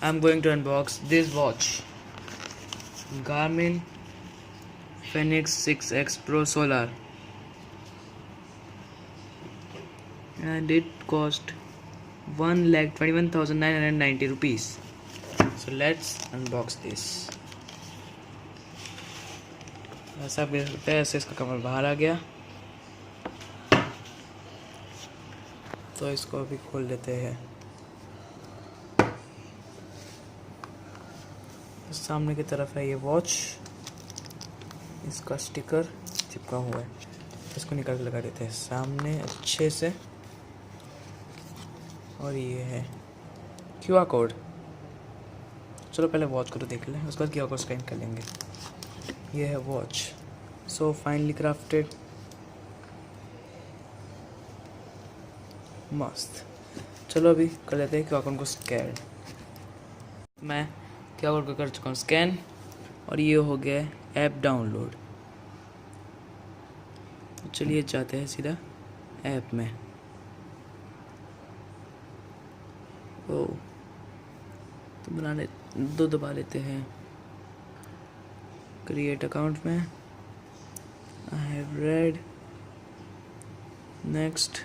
I'm going to unbox this watch, Garmin Fenix 6X Pro Solar, and it cost 1,21,990 rupees. So let's unbox this. ऐसा भी होता है, ऐसे इसका cover बाहर आ गया, तो इसको अभी खोल लेते हैं। सामने की तरफ है ये वॉच, इसका स्टिकर चिपका हुआ है, इसको निकाल के लगा देते हैं सामने अच्छे से। और ये है क्यूआर कोड। चलो पहले वॉच को तो देख लें, उसके बाद क्यूआर कोड स्कैन कर लेंगे। ये है वॉच, सो फाइनली क्राफ्टेड, मस्त। चलो अभी कर लेते हैं क्यूआर कोड को स्कैन। मैं क्यूआर कोड को कर चुका हूँ स्कैन, और ये हो गया ऐप डाउनलोड। चलिए जाते हैं सीधा ऐप में। ओ तो दबा लेते हैं क्रिएट अकाउंट में। I have read, next.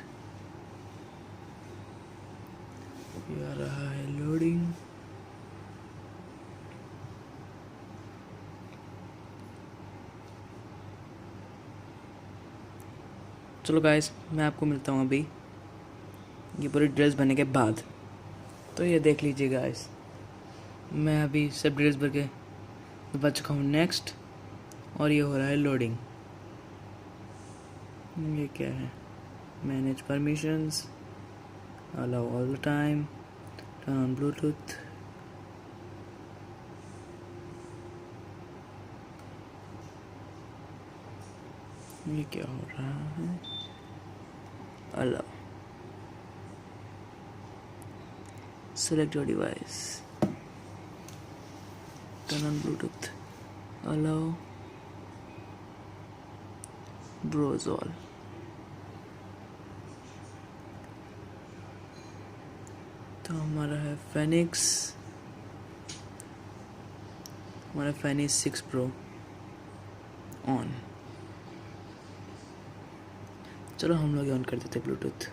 ये आ रहा है लोडिंग। चलो गाइस, मैं आपको मिलता हूँ अभी ये पूरी ड्रेस बनने के बाद। तो ये देख लीजिए गाइस, मैं अभी सब ड्रेस भर के बच चुका हूँ नेक्स्ट, और ये हो रहा है लोडिंग। ये क्या है? Manage permissions, allow all the time, turn on Bluetooth. ये क्या हो रहा है? Allow, select your device, turn on Bluetooth, allow, browse all। तो हमारा है फेनिक्स, हमारा फेनिक्स 6 प्रो ऑन। चलो हम लोग ऑन कर देते ब्लूटूथ।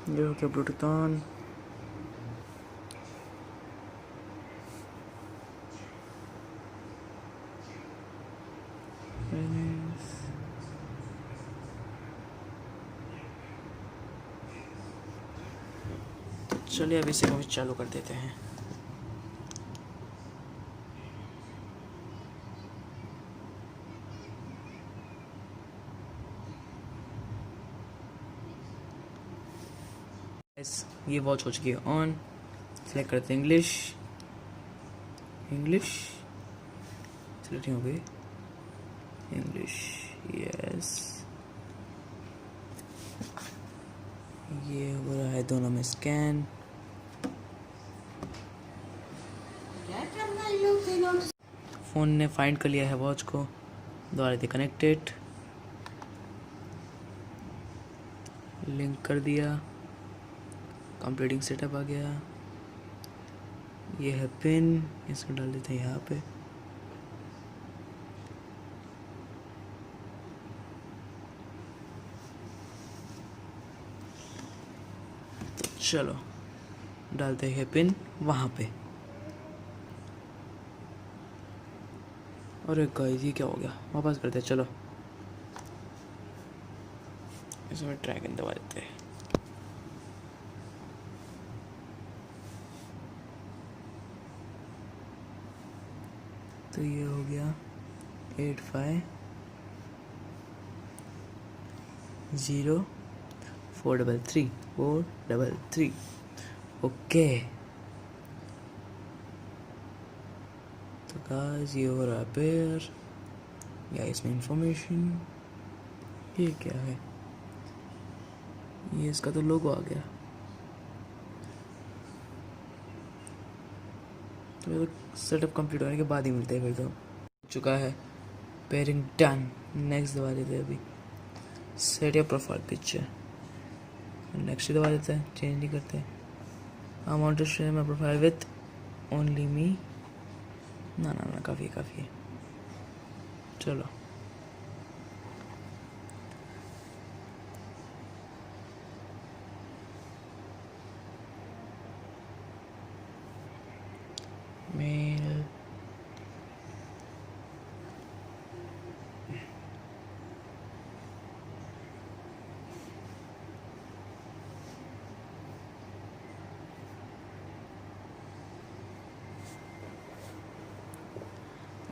ये हो गया ब्लूटूथ ऑन। चलिए अभी से चालू कर देते हैं। ये वॉच हो चुकी है ऑन। सेलेक्ट करते हैं इंग्लिश, सेलेक्ट हो गई इंग्लिश, यस। ये हो रहा है दोनों में स्कैन। फ़ोन ने फाइंड कर लिया है वॉच को, द्वारा थी कनेक्टेड, लिंक कर दिया, कंप्लीटिंग सेटअप आ गया। ये है पिन, इसको डाल देते हैं यहाँ पे। तो चलो डालते हैं पिन वहाँ पे। और गाइस ये क्या हो गया? वापस करते हैं। चलो इसमें ड्रैगन दबा देते हैं। तो ये हो गया 850433 ओके। तो गाइस ये हो रहा है पेयर, या इसमें इंफॉर्मेशन। ये क्या है? ये इसका तो लोगो आ गया। तो सेटअप कंप्लीट होने के बाद ही मिलते हैं फिर। तो चुका है, पेयरिंग डन। नेक्स्ट दबा देते हैं अभी। Set your profile picture, next ही दबा देते हैं, चेंज नहीं करते। I want to share my profile with only me. ना ना ना, काफ़ी है। चलो मेल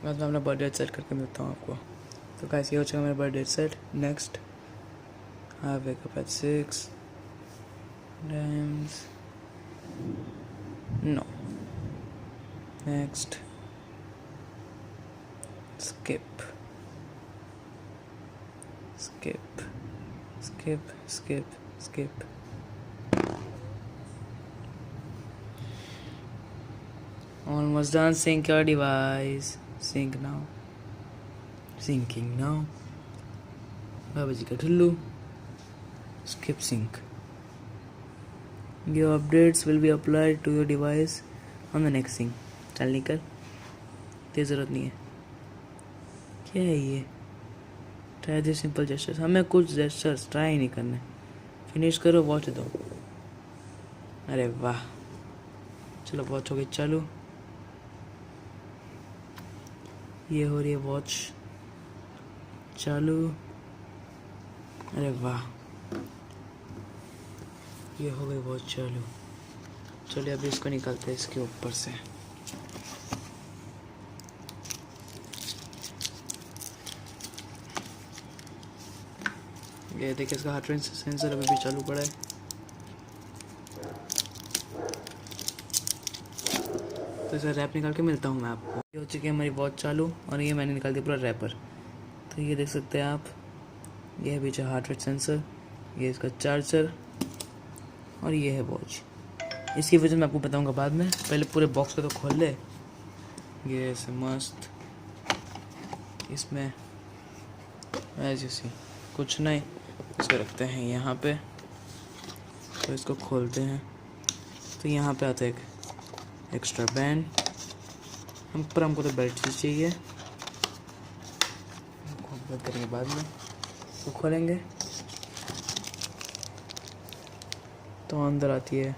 मैं अपना बर्थडे सेट करके मिलता हूँ आपको। तो कैसे हो चुका मेरा birthday set. Next I wake up at 6 times. No, next skip skip skip skip skip almost done. Sync your device. Sync now. Syncing now. बाबा जी का ठुल्लू। Skip sync. Your updates will be applied to your device on the next sync. चल निकल, तेरी ज़रूरत नहीं है। क्या है ये? Try this simple gestures. हमें कुछ जेस्चर्स ट्राई नहीं करने। फिनिश करो, वॉच दो। अरे वाह, चलो वॉच हो गई चालू। ये हो रही है वॉच चालू। अरे वाह, ये हो गई वॉच चालू। चलिए अभी इसको निकालते हैं इसके ऊपर से। ये देखिए, इसका हार्ट रेट सेंसर अभी भी चालू पड़ा है। तो इसे रैप निकाल के मिलता हूँ मैं आपको। ये हो चुकी है हमारी वॉच चालू, और ये मैंने निकाल दिया पूरा रैपर। तो ये देख सकते हैं आप, ये है पीछे हार्ट रेट सेंसर, ये इसका चार्जर, और ये है वॉच। इसकी वजह मैं आपको बताऊंगा बाद में। पहले पूरे बॉक्स को तो खोल ले। ये ऐसे मस्त, इसमें एज यू सी कुछ नहीं। इसको रखते हैं यहाँ पे, तो इसको खोलते हैं। तो यहाँ पे आता है एक एक्स्ट्रा बैंड। हमको तो बेल्ट चाहिए, बंद करेंगे बाद में। तो खोलेंगे तो अंदर आती है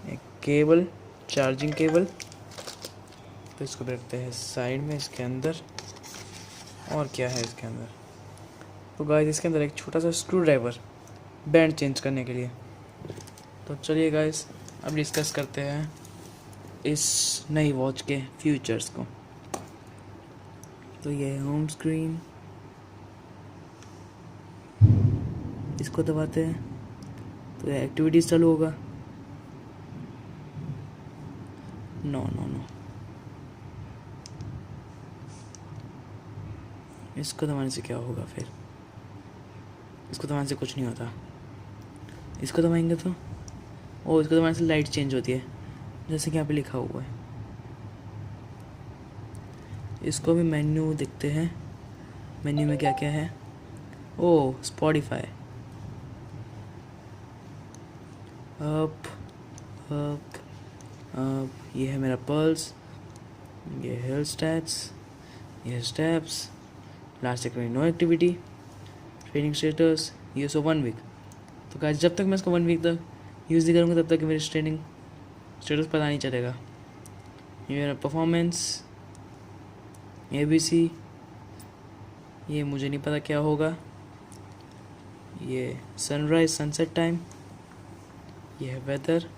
एक केबल, चार्जिंग केबल। तो इसको रखते हैं साइड में इसके अंदर। और क्या है इसके अंदर? तो गाइस इसके अंदर एक छोटा सा स्क्रू ड्राइवर, बैंड चेंज करने के लिए। तो चलिए गाइस अब डिस्कस करते हैं इस नई वॉच के फीचर्स को। तो ये है होम स्क्रीन, इसको दबाते हैं तो ये एक्टिविटीज चालू होगा। नो नो नो, इसको दबाने से क्या होगा फिर? इसको दबाने से कुछ नहीं होता। इसको दबाएंगे तो इसको दबाने से लाइट चेंज होती है, जैसे कि यहाँ पे लिखा हुआ है। इसको भी मेन्यू देखते हैं, मेन्यू में क्या क्या है। स्पॉटिफाई, अप अप अप, ये है मेरा पल्स, ये हेल्थ स्टैट्स, ये स्टेप्स, लास्ट एक नो एक्टिविटी, ट्रेनिंग स्टेटस, ये सो 1 वीक। तो गाइस जब तक मैं इसको 1 वीक तक यूज़ नहीं करूँगा तब तक मेरी ट्रेनिंग स्टेटस पता नहीं चलेगा। ये मेरा परफॉर्मेंस, ABC, ये मुझे नहीं पता क्या होगा। ये सनराइज सनसेट टाइम, ये है वेदर,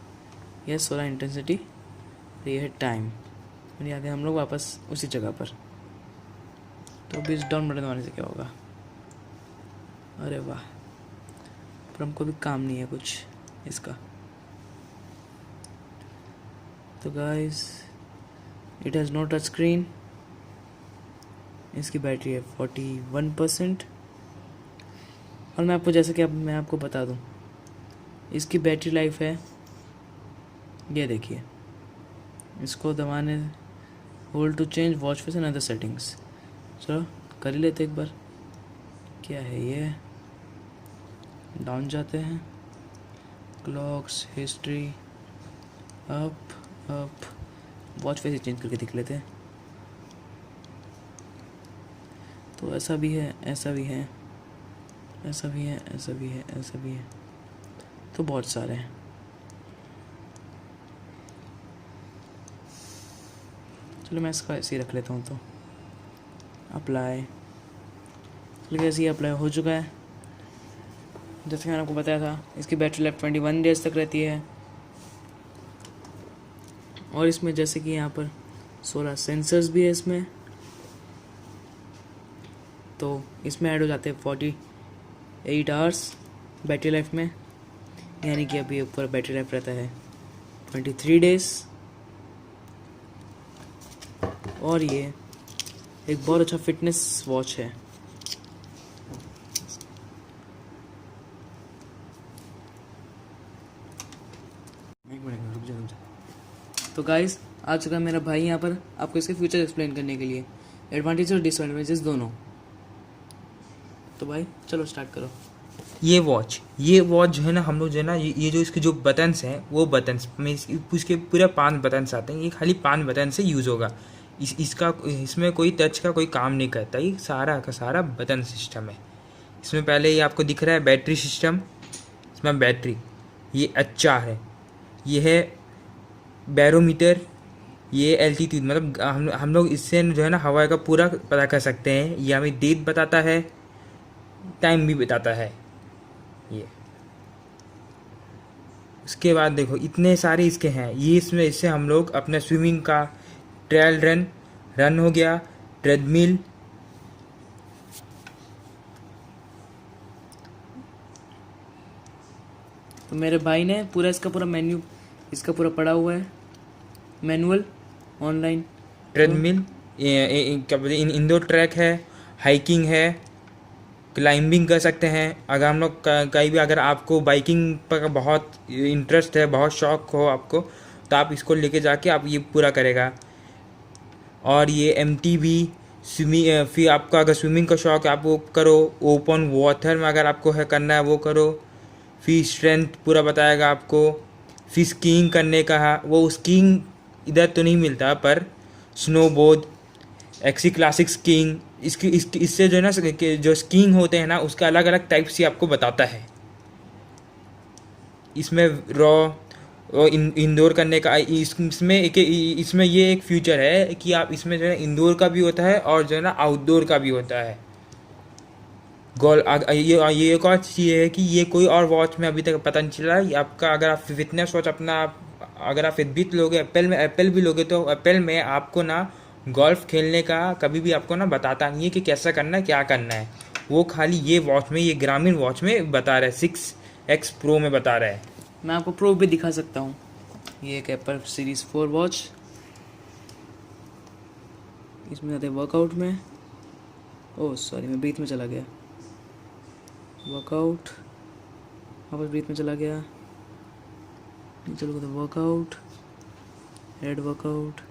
ये सोलर इंटेंसिटी, ये है टाइम। और यहाँ हम लोग वापस उसी जगह पर। तो अभी इस डाउन बटन दबाने से क्या होगा? अरे वाह, पर हमको भी काम नहीं है कुछ इसका। तो guys it has no touch screen. इसकी बैटरी है 41%। और मैं आपको जैसे कि अब मैं आपको बता दूं, इसकी बैटरी लाइफ है, ये देखिए, इसको दबाने hold to change watch face and other settings. चलो कर ही लेते एक बार। क्या है ये? डाउन जाते हैं clocks, history, up up, watch face change करके देख लेते हैं। तो ऐसा भी है, ऐसा भी है, ऐसा भी है, ऐसा भी है, ऐसा भी है, तो बहुत सारे हैं। चलो मैं इसका ऐसे ही रख लेता हूँ। तो अप्लाई, चलिए ऐसे ही अप्लाई हो चुका है। जैसे मैंने आपको बताया था, इसकी बैटरी लाइफ 21 डेज तक रहती है। और इसमें जैसे कि यहाँ पर 16 सेंसर्स भी है इसमें, तो इसमें ऐड हो जाते हैं 48 आवर्स बैटरी लाइफ में, यानी कि अभी ऊपर बैटरी लाइफ रहता है 23 डेज। और ये एक बहुत अच्छा फिटनेस वॉच है। एक मिनट रुक जा। तो गाइस आ चुका है मेरा भाई यहाँ पर आपको इसके फ्यूचर एक्सप्लेन करने के लिए, एडवांटेज और डिसएडवांटेजेस दोनों। तो भाई चलो स्टार्ट करो। ये वॉच जो है ना, हम लोग जो है ना, ये जो इसके जो बटन्स हैं वो बटन्स में इसके पूरे 5 बटन्स आते हैं। ये खाली 5 बटन से यूज़ होगा। इसमें कोई टच का कोई काम नहीं करता। ये सारा का सारा बटन सिस्टम है। इसमें पहले ये आपको दिख रहा है बैटरी सिस्टम। इसमें बैटरी ये अच्छा है। ये है बैरोमीटर, ये एल्टीट्यूड, मतलब हम लोग इससे जो है ना हवा का पूरा पता कर सकते हैं। ये हमें डेट बताता है, टाइम भी बताता है ये। उसके बाद देखो इतने सारे इसके हैं। ये इससे हम लोग अपने स्विमिंग का, ट्रायल रन हो गया, ट्रेडमिल, तो मेरे भाई ने पूरा इसका पूरा मेन्यू इसका पूरा पड़ा हुआ है, मैनुअल ऑनलाइन। ट्रेडमिल, क्या बोलते हैं, इंडोर ट्रैक है, हाइकिंग है, क्लाइंबिंग कर सकते हैं। अगर हम लोग कहीं भी, अगर आपको बाइकिंग पर बहुत इंटरेस्ट है, बहुत शौक हो आपको, तो आप इसको लेके जाके आप ये पूरा करेगा। और ये MTV स्विमिंग, फिर आपको अगर स्विमिंग का शौक है आप वो करो। ओपन वाटर में अगर आपको है करना है वो करो। फिर स्ट्रेंथ पूरा बताएगा आपको। फिर स्कीइंग करने का है, वो स्कीइंग इधर तो नहीं मिलता, पर स्नोबोर्ड, एक्सी क्लासिक स्कीइंग, इससे जो है ना जो स्कीइंग होते हैं ना उसके अलग अलग टाइप्स ही आपको बताता है। इसमें रॉ और इंडोर करने का इसमें ये एक फ्यूचर है कि आप इसमें जो है इंडोर का भी होता है और जो है ना आउटडोर का भी होता है। ये एक और चीज़ है कि ये कोई और वॉच में अभी तक पता नहीं चला। ये आपका, अगर आप फिटनेस वॉच अपना, अगर आप फिटबिट लोगे, एप्पल भी लोगे, तो एप्पल में आपको ना गोल्फ खेलने का कभी भी आपको ना बताता नहीं है कि कैसा करना है, क्या करना है। वो खाली ये वॉच में, ये ग्रामीण वॉच में बता रहा है, 6X प्रो में बता रहा है। मैं आपको प्रो भी दिखा सकता हूँ। ये एक एप्पल सीरीज 4 वॉच, इसमें जाते हैं वर्कआउट में। ओह सॉरी, मैं ब्रीथ में चला गया। वर्कआउट, वापस ब्रीथ में चला गया। चलो तो workout, head workout,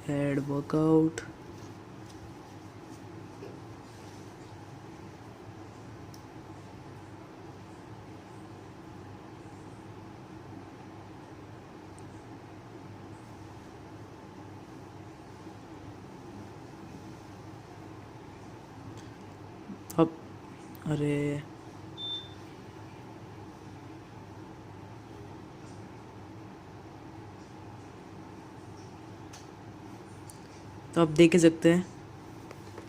head workout, अब अरे तो आप देख ही सकते हैं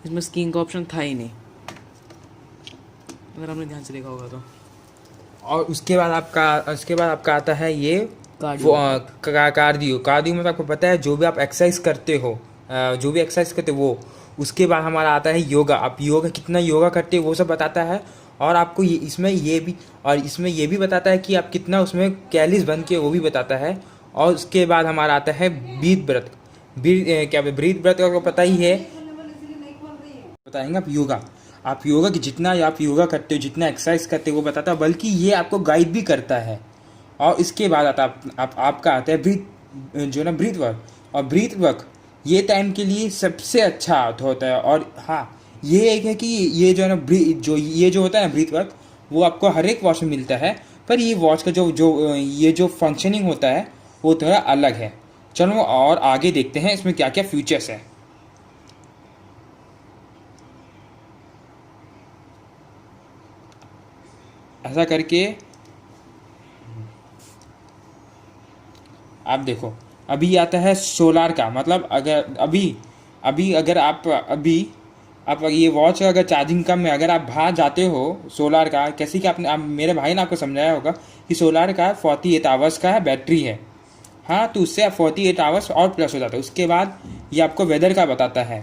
इसमें स्कीइंग का ऑप्शन था ही नहीं, अगर आपने ध्यान से देखा होगा तो। और उसके बाद आपका आता है ये कार्डियो। कार्डियो में तो आपको पता है, जो भी आप एक्सरसाइज करते हो, वो। उसके बाद हमारा आता है योगा। आप कितना योगा करते हो वो सब बताता है। और आपको इसमें ये भी बताता है कि आप कितना उसमें कैलोरीज बन के, वो भी बताता है। और उसके बाद हमारा आता है ब्रीथ ब्रेथ। ब्रीथ ब्रेथ आपको पता ही है, बताएंगे आप योगा की, जितना आप योगा करते हो, जितना एक्सरसाइज करते हो वो बताता है, बल्कि ये आपको गाइड भी करता है। और इसके बाद आपका आता है ब्रीथ वर्क। और ब्रीथ वर्क ये टाइम के लिए सबसे अच्छा होता है। और हाँ, ये एक है कि ये जो है ना ये जो होता है ना ब्रीथ वर्क, वो आपको हर एक वॉच में मिलता है, पर ये वॉच का जो जो ये जो फंक्शनिंग होता है वो थोड़ा अलग है। चलो और आगे देखते हैं इसमें क्या क्या फीचर्स है। ऐसा करके आप देखो, अभी आता है सोलार का, मतलब अगर अभी अभी अगर आप ये वॉच का अगर चार्जिंग कम है, अगर आप बाहर जाते हो सोलार का, कैसे कि आपने मेरे भाई ने आपको समझाया होगा कि सोलार का 48 आवर्स का बैटरी है। हाँ, तो उससे आप 48 आवर्स और प्लस हो जाता है। उसके बाद ये आपको वेदर का बताता है,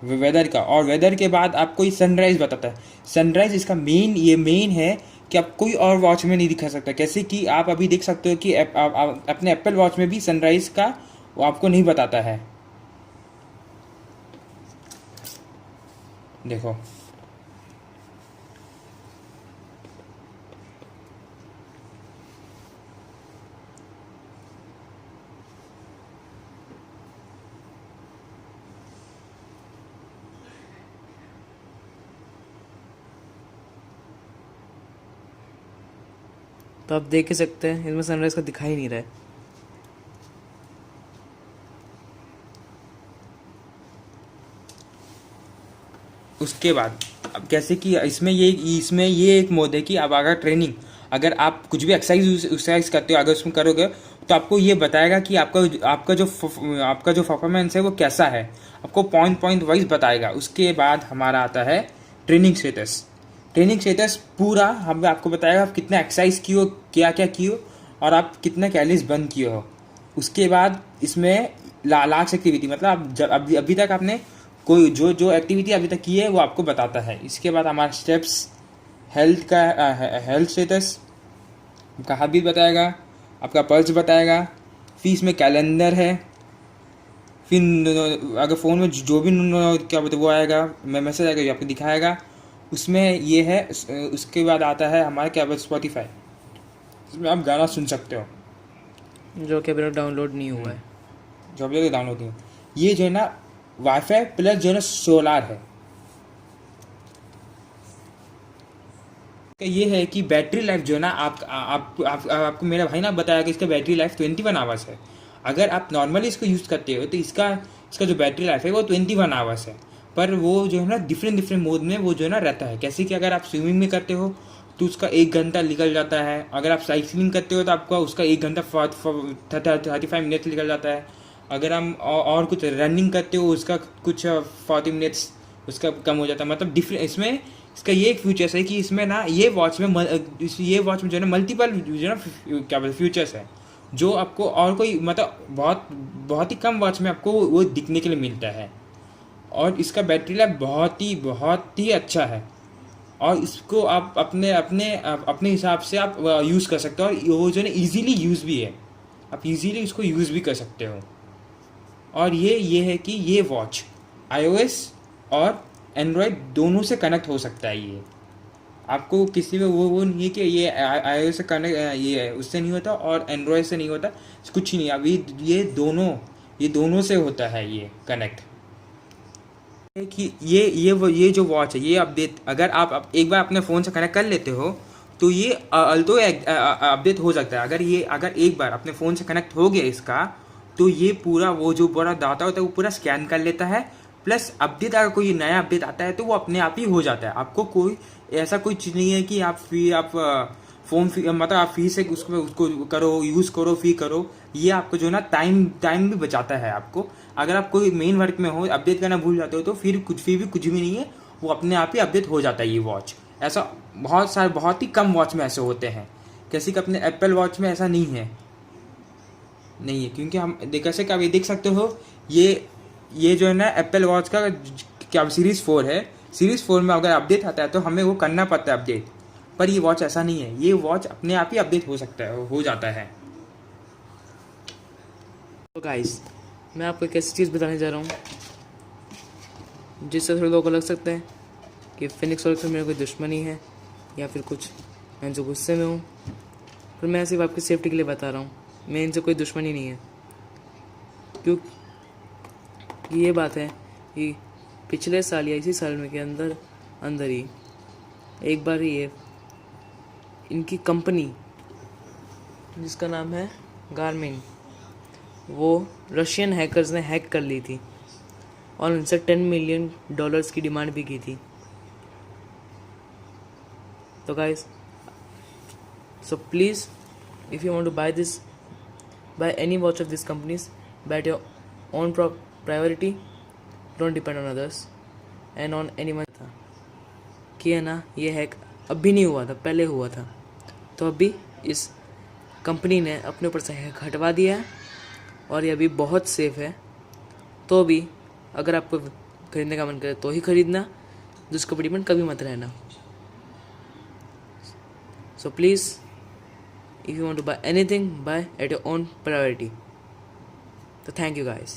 वेदर का, और वेदर के बाद आपको ये सनराइज़ बताता है। सनराइज़ इसका मेन है कि आप कोई और वॉच में नहीं दिखा सकता। कैसे कि आप अभी देख सकते हो कि आप अपने एप्पल वॉच में भी सनराइज़ का वो आपको नहीं बताता है। देखो, तो आप देख ही सकते हैं इसमें सनराइज का दिखाई नहीं रहा है। उसके बाद अब कैसे कि इसमें ये एक मोड है कि अब अगर ट्रेनिंग, अगर आप कुछ भी एक्सरसाइज करते हो, अगर उसमें करोगे तो आपको ये बताएगा कि आपका जो परफॉर्मेंस है वो कैसा है, आपको पॉइंट वाइज बताएगा। उसके बाद हमारा आता है ट्रेनिंग स्टेटस। ट्रेनिंग स्टेटस पूरा हम आपको बताएगा आप कितना एक्सरसाइज किए हो, क्या क्या किए हो, और आप कितना कैलोरीज बर्न किए हो। उसके बाद इसमें लास्ट एक्टिविटी, मतलब आप जब अभी तक आपने कोई जो एक्टिविटी अभी तक की है वो आपको बताता है। इसके बाद हमारा स्टेप्स, हेल्थ स्टेटस, आपका हार्ट बीट बताएगा, आपका पल्स बताएगा, फिर इसमें कैलेंडर है, फिर अगर फ़ोन में जो भी क्या बोलते वो आएगा, मैसेज आएगा जो आपको दिखाएगा, उसमें ये है। उसके बाद आता है हमारा क्या बोलते स्पॉटिफाई, इसमें आप गाना सुन सकते हो जो कि अभी तक डाउनलोड नहीं हुआ है। जो अभी तक डाउनलोड नहीं हो। ये जो है ना वाईफाई प्लस जो है ना सोलार है। ये है कि बैटरी लाइफ जो है ना आपको मेरा भाई ना बताया कि इसका बैटरी लाइफ 21 आवर्स है। अगर आप नॉर्मली इसको यूज़ करते हो तो इसका जो बैटरी लाइफ है वो 21 आवर्स है। पर वो जो है ना डिफरेंट मोड में वो जो है ना रहता है। कैसे कि अगर आप स्विमिंग में करते हो तो उसका 1 घंटा निकल जाता है, अगर आप साइकिलिंग करते हो तो आपका उसका 1 घंटा 35 मिनट निकल जाता है, अगर हम और कुछ रनिंग करते हो उसका कुछ 40 मिनट्स उसका कम हो जाता है। मतलब डिफरेंट इसमें इसका ये एक फीचर्स है कि इसमें ना ये वॉच में जो है ना मल्टीपल जो है ना क्या बोलते फीचर्स है, जो आपको और कोई मतलब बहुत ही कम वॉच में आपको वो दिखने के लिए मिलता है। और इसका बैटरी लाइफ बहुत ही अच्छा है, और इसको आप अपने हिसाब से आप यूज़ कर सकते हो, और वो जो है ना ईजीली यूज़ भी है, आप इजीली इसको यूज़ भी कर सकते हो। और ये है कि ये वॉच iOS और एंड्रॉयड दोनों से कनेक्ट हो सकता है। ये आपको किसी में वो नहीं है कि ये iOS से कनेक्ट ये है उससे नहीं होता और एंड्रॉयड से नहीं होता, कुछ ही नहीं। अभी ये दोनों से होता है ये कनेक्ट। कि ये जो वॉच है ये अपडेट अगर आप एक बार अपने फ़ोन से कनेक्ट कर लेते हो तो ये अल्टो अपडेट हो सकता है। अगर एक बार अपने फ़ोन से कनेक्ट हो गया इसका, तो ये पूरा वो जो बड़ा डाटा होता है वो पूरा स्कैन कर लेता है। प्लस अपडेट अगर कोई नया अपडेट आता है तो वो अपने आप ही हो जाता है। आपको कोई ऐसा कोई चीज़ नहीं है कि आप फ़ोन मतलब आप फी से उसको करो, यूज़ करो, फी करो। ये आपको जो है ना टाइम भी बचाता है आपको। अगर आप कोई मेन वर्क में हो, अपडेट करना भूल जाते हो तो फिर कुछ भी नहीं है, वो अपने आप ही अपडेट हो जाता है ये वॉच। ऐसा बहुत ही कम वॉच में ऐसे होते हैं। कैसे कि अपने एप्पल वॉच में ऐसा नहीं है क्योंकि हम कैसे का देख सकते हो ये जो है ना एप्पल वॉच का क्या सीरीज़ 4 है। सीरीज़ 4 में अगर अपडेट आता है तो हमें वो करना पड़ता है अपडेट, पर ये वॉच ऐसा नहीं है। ये वॉच अपने आप ही अपडेट हो जाता है। तो गाइस, मैं आपको एक ऐसी चीज़ बताने जा रहा हूँ जिससे थोड़े लोगों को लग सकता है कि फिनिक्स और मेरे कोई दुश्मनी है या फिर कुछ, मैं जो गुस्से में हूँ। पर मैं सिर्फ आपकी सेफ्टी के लिए बता रहा हूँ, मैं इनसे कोई दुश्मनी नहीं है। कि ये बात है कि पिछले साल या इसी साल में के अंदर अंदर ही एक बार ये इनकी कंपनी जिसका नाम है गारमिन, वो रशियन हैकर्स ने हैक कर ली थी और उनसे $10 मिलियन की डिमांड भी की थी। तो guys, so please, if you want to buy any watch of these companies, buy at your own priority, don't depend on others and on anyone। था कि है ना, ये हैक अभी नहीं हुआ था, पहले हुआ था। तो अभी इस कंपनी ने अपने ऊपर से हैक हटवा दिया है और ये अभी बहुत सेफ है। तो भी अगर आपको खरीदने का मन करे तो ही खरीदना, दुष्कपटी में कभी मत रहना। So please, if you want to buy anything, buy at your own priority. So thank you guys.